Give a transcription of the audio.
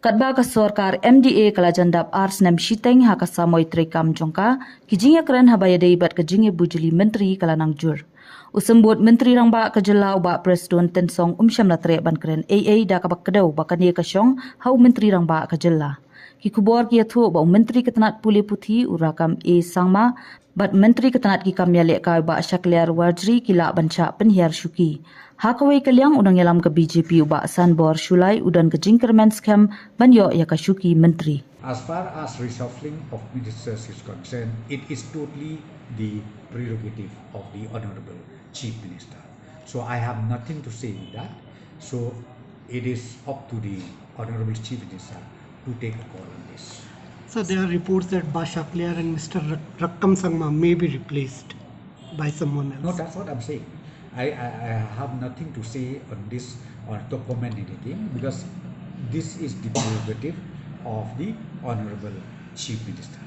Kadba ka Sorkar MDA kala jandap Snem Shiteng haka sa Myntri kam jongka ki Jingïakren habaya deibat ke Bujli Myntri kala nang jur. Usembut Myntri rang ba ke jelau ba presiden tensong syam la tre ban kren AA da ka bakkedau bakani ka syong hau Myntri rang ba ke jela. Ki kubor ki athu ba Myntri ketanat puli puthi urakam sangma bat Myntri ketanat ki kam yale ka ba syakliar wajri kila banca penhiar syuki. Hakawai kaliang unang yalam ke BJP uba sanbor Shulai udan ke Jingïakren scam banyo ya ka syuki Myntri. As far as reshuffling of ministers is concerned, it is totally the prerogative of the Honorable Chief Minister. So I have nothing to say in that. So it is up to the Honorable Chief Minister to take a call on this. So there are reports that Bashakliar and Mr. Rakkam Sangma may be replaced by someone else. No, that's what I'm saying. I have nothing to say on this or to comment anything because this is the prerogative of the Honorable Chief Minister.